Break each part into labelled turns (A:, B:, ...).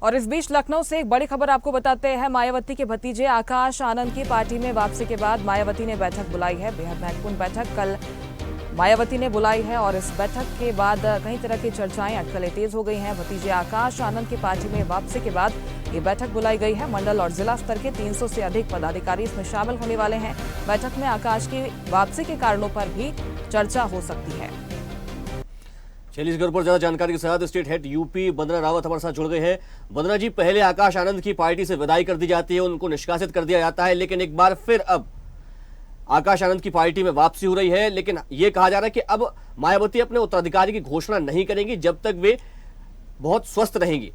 A: और इस बीच लखनऊ से एक बड़ी खबर आपको बताते हैं। मायावती के भतीजे आकाश आनंद की पार्टी में वापसी के बाद मायावती ने बैठक बुलाई है। बेहद महत्वपूर्ण बैठक कल मायावती ने बुलाई है और इस बैठक के बाद कई तरह की चर्चाएं अटकलें तेज हो गई हैं। भतीजे आकाश आनंद की पार्टी में वापसी के बाद ये बैठक बुलाई गई है। मंडल और जिला स्तर के 300 से अधिक पदाधिकारी इसमें शामिल होने वाले हैं। बैठक में आकाश की वापसी के कारणों पर भी चर्चा हो सकती है।
B: चलिए इस घर पर ज्यादा जानकारी के साथ स्टेट हेड यूपी वंदना रावत हमारे साथ जुड़ गए हैं। वंदना जी, पहले आकाश आनंद की पार्टी से विदाई कर दी जाती है, उनको निष्कासित कर दिया जाता है, लेकिन एक बार फिर अब आकाश आनंद की पार्टी में वापसी हो रही है। लेकिन यह कहा जा रहा है कि अब मायावती अपने उत्तराधिकारी की घोषणा नहीं करेंगी जब तक वे बहुत स्वस्थ रहेंगी।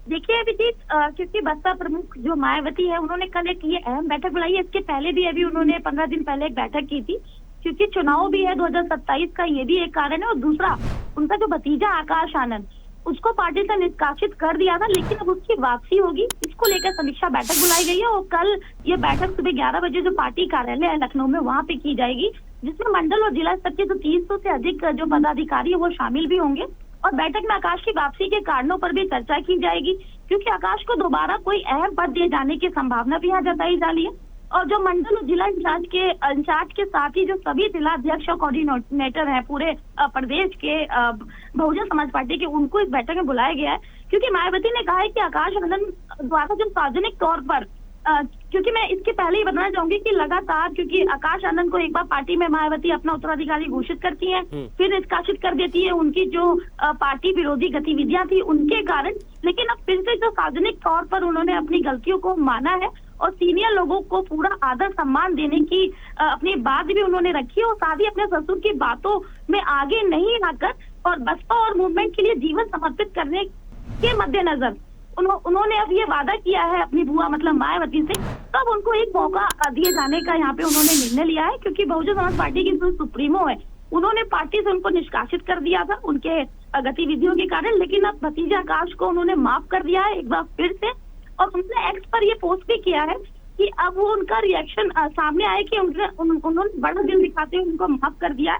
C: देखिए अभिजीत, क्योंकि बसपा प्रमुख जो मायावती है उन्होंने कल एक ये अहम बैठक बुलाई है। इसके पहले भी अभी उन्होंने 15 दिन पहले एक बैठक की थी, क्योंकि चुनाव भी है 2027 का, ये भी एक कारण है। और दूसरा, उनका जो भतीजा आकाश आनंद, उसको पार्टी से निष्कासित कर दिया था, लेकिन अब उसकी वापसी होगी, इसको लेकर समीक्षा बैठक बुलाई गई है। और कल ये बैठक सुबह 11 बजे जो पार्टी कार्यालय है लखनऊ में, वहाँ पे की जाएगी, जिसमें मंडल और जिला स्तर के जो 300 से अधिक जो पदाधिकारी है वो शामिल भी होंगे। और बैठक में आकाश की वापसी के कारणों पर भी चर्चा की जाएगी, क्योंकि आकाश को दोबारा कोई अहम पद दिए जाने की संभावना भी यहाँ जताई जा रही है। और जो मंडल और जिला इंचार्ज के साथ ही जो सभी जिला अध्यक्ष और कोऑर्डिनेटर हैं पूरे प्रदेश के बहुजन समाज पार्टी के, उनको इस बैठक में बुलाया गया है। क्योंकि मायावती ने कहा है कि आकाश आनंद द्वारा जो सार्वजनिक तौर पर, क्योंकि मैं इसके पहले ही बताना चाहूंगी कि लगातार, क्योंकि आकाश आनंद को एक बार पार्टी में मायावती अपना उत्तराधिकारी घोषित करती है, फिर निष्कासित कर देती है, उनकी जो पार्टी विरोधी गतिविधियां थी उनके कारण। लेकिन अब फिर से जो सार्वजनिक तौर पर उन्होंने अपनी गलतियों को माना है और सीनियर लोगों को पूरा आदर सम्मान देने की अपनी बात भी उन्होंने रखी है। और साथ ही अपने ससुर की बातों में आगे नहीं आकर और बसपा और मूवमेंट के लिए जीवन समर्पित करने के मद्देनजर उन्होंने अब ये वादा किया है अपनी बुआ मतलब मायावती से, तब उनको एक मौका दिए जाने का यहाँ पे उन्होंने निर्णय लिया है। क्योंकि बहुजन समाज पार्टी की जो सुप्रीमो है, उन्होंने पार्टी से उनको निष्कासित कर दिया था उनके गतिविधियों के कारण, लेकिन अब भतीजे आकाश को उन्होंने माफ कर दिया है एक बार फिर से। और उन्होंने एक्स पर ये पोस्ट भी किया है कि अब वो उनका रिएक्शन सामने आए कि उन्होंने बड़ा दिल दिखाते हुए उनको माफ कर दिया है।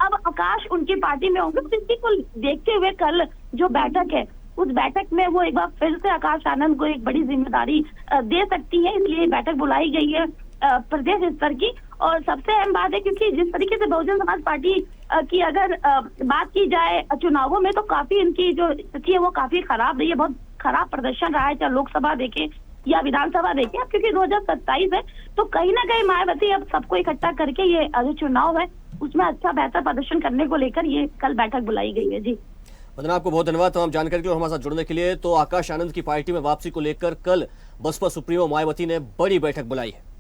C: अब आकाश उनकी पार्टी में होंगे, तो इसी को देखते हुए कल जो बैठक है, उस बैठक में वो एक बार फिर से आकाश आनंद को एक बड़ी जिम्मेदारी दे सकती है, इसलिए बैठक बुलाई गई है प्रदेश स्तर की। और सबसे अहम बात है, क्योंकि जिस तरीके से बहुजन समाज पार्टी की अगर बात की जाए चुनावों में, तो काफी इनकी जो स्थिति है वो काफी खराब रही है, बहुत खराब प्रदर्शन रहा है, चाहे लोकसभा देखे या विधानसभा देखे। अब क्योंकि 2027 है, तो कहीं ना कहीं मायावती अब सबको इकट्ठा करके ये जो चुनाव है उसमें अच्छा बेहतर प्रदर्शन करने को लेकर ये कल बैठक बुलाई गई है। जी
B: वंदना, आपको बहुत धन्यवाद तमाम जानकारी के लिए और हमारे साथ जुड़ने के लिए। तो आकाश आनंद की पार्टी में वापसी को लेकर कल बसपा सुप्रीमो मायावती ने बड़ी बैठक बुलाई है।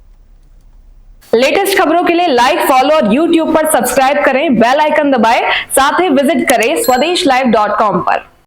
D: लेटेस्ट खबरों के लिए लाइक, फॉलो और यूट्यूब पर सब्सक्राइब करें, बेल आइकन दबाएं, साथ ही विजिट करें swedishlive.com पर।